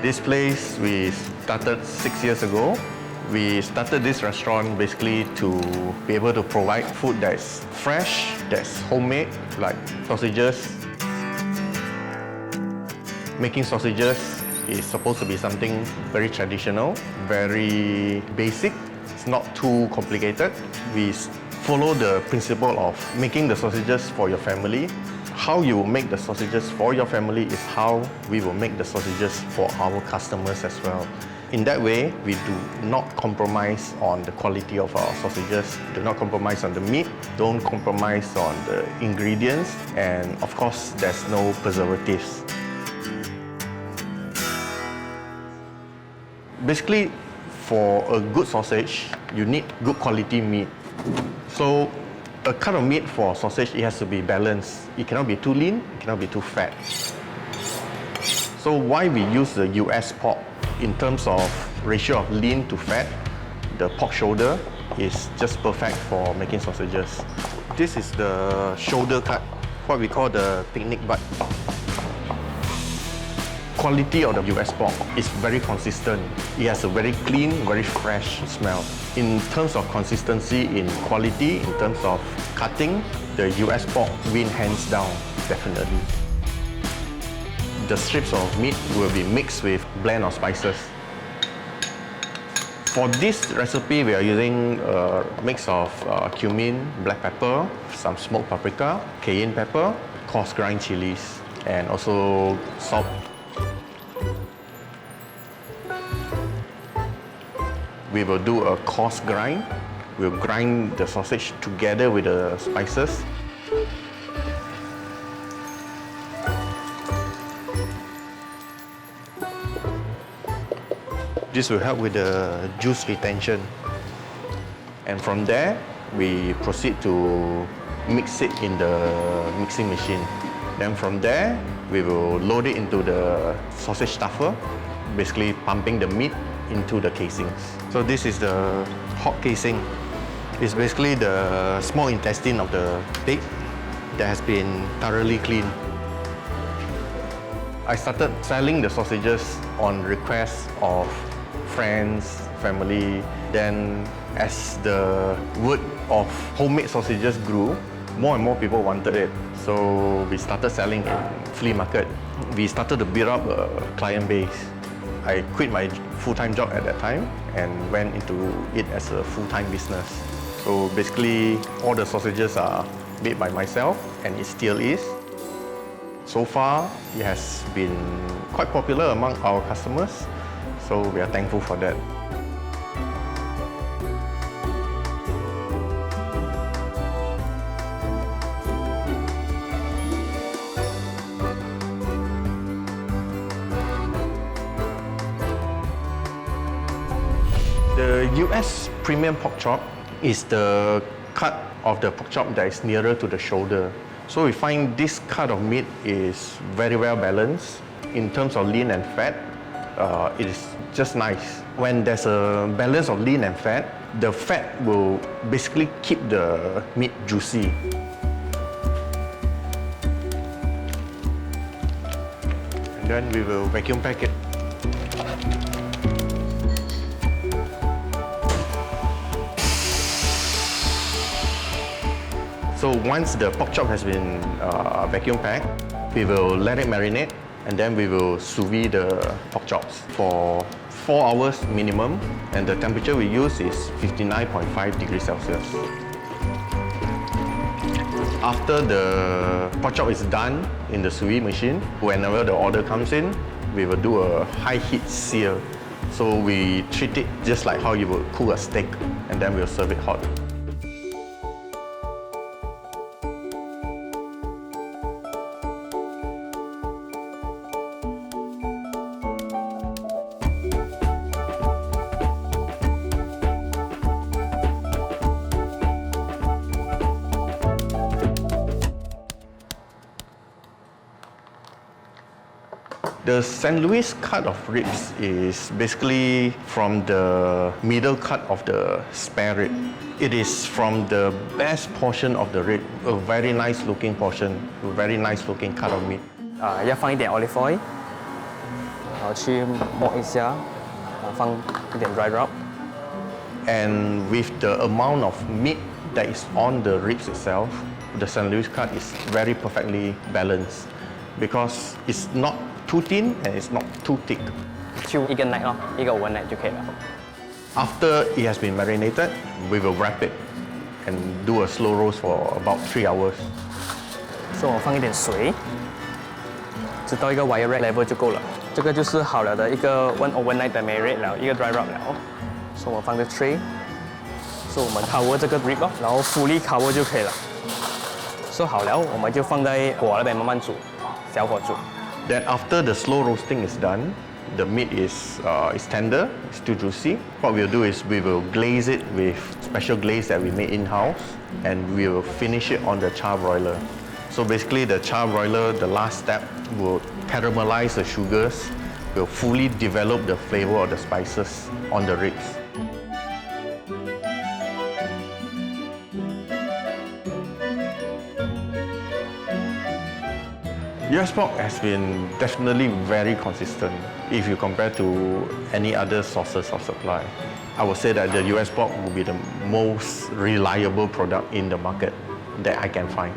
This place we started 6 years ago. We started this restaurant basically to be able to provide food that's fresh, that's homemade, like sausages. Making sausages is supposed to be something very traditional, very basic. It's not too complicated. We follow the principle of making the sausages for your family. How you make the sausages for your family is how we will make the sausages for our customers as well. In that way, we do not compromise on the quality of our sausages, do not compromise on the meat, don't compromise on the ingredients, and of course, there's no preservatives. Basically, for a good sausage, you need good quality meat. So, a cut of meat for sausage, it has to be balanced. It cannot be too lean, it cannot be too fat. So why we use the US pork? In terms of ratio of lean to fat, the pork shoulder is just perfect for making sausages. This is the shoulder cut, what we call the picnic butt. Quality of the US pork is very consistent. It has a very clean, very fresh smell. In terms of consistency in quality, in terms of cutting, the US pork win hands down, definitely. The strips of meat will be mixed with blend of spices. For this recipe, we are using a mix of cumin, black pepper, some smoked paprika, cayenne pepper, coarse grind chilies, and also salt. We will do a coarse grind. We'll grind the sausage together with the spices. This will help with the juice retention. And from there, we proceed to mix it in the mixing machine. Then from there, we will load it into the sausage stuffer, basically pumping the meat into the casings. So this is the hog casing. It's basically the small intestine of the pig that has been thoroughly cleaned. I started selling the sausages on request of friends, family. Then as the word of homemade sausages grew, more and more people wanted it. So we started selling in flea market. We started to build up a client base. I quit my full-time job at that time and went into it as a full-time business. So basically, all the sausages are made by myself, and it still is. So far, it has been quite popular among our customers, so we are thankful for that. The US premium pork chop is the cut of the pork chop that is nearer to the shoulder. So we find this cut of meat is very well balanced. In terms of lean and fat, it is just nice. When there's a balance of lean and fat, the fat will basically keep the meat juicy. And then we will vacuum pack it. So once the pork chop has been vacuum packed, we will let it marinate, and then we will sous vide the pork chops for 4 hours minimum, and the temperature we use is 59.5 degrees Celsius. After the pork chop is done in the sous vide machine, whenever the order comes in, we will do a high heat sear. So we treat it just like how you would cook a steak, and then we'll serve it hot. The St. Louis cut of ribs is basically from the middle cut of the spare rib. It is from the best portion of the rib, a very nice looking portion, a very nice looking cut of meat. 一分一點olive oil，然后去摸一下，然后放一点 dry rub。 And with the amount of meat that is on the ribs itself, the St. Louis cut is very perfectly balanced because it's not too thin and it's not too thick. 就一个 night 咯，一个 overnight 就可以了。 After it has been marinated, we will wrap it and do a slow roast for about 3 hours. 所以我放一点水，直到一个 wire red level 就够了。这个就是好了的一个 one overnight 的 marinade 了，一个 dry rub 了。所以我放个 tray， 所以我们 cover 这个 rib 咯，然后 fully cover 就可以了。所以好了，我们就放在火那边慢慢煮，小火煮。 Then after the slow roasting is done, the meat is tender, it's still juicy. What we'll do is we will glaze it with special glaze that we made in-house, and we will finish it on the char broiler. So basically the char broiler, the last step, will caramelize the sugars, will fully develop the flavor of the spices on the ribs. US pork has been definitely very consistent if you compare to any other sources of supply. I would say that the US pork will be the most reliable product in the market that I can find.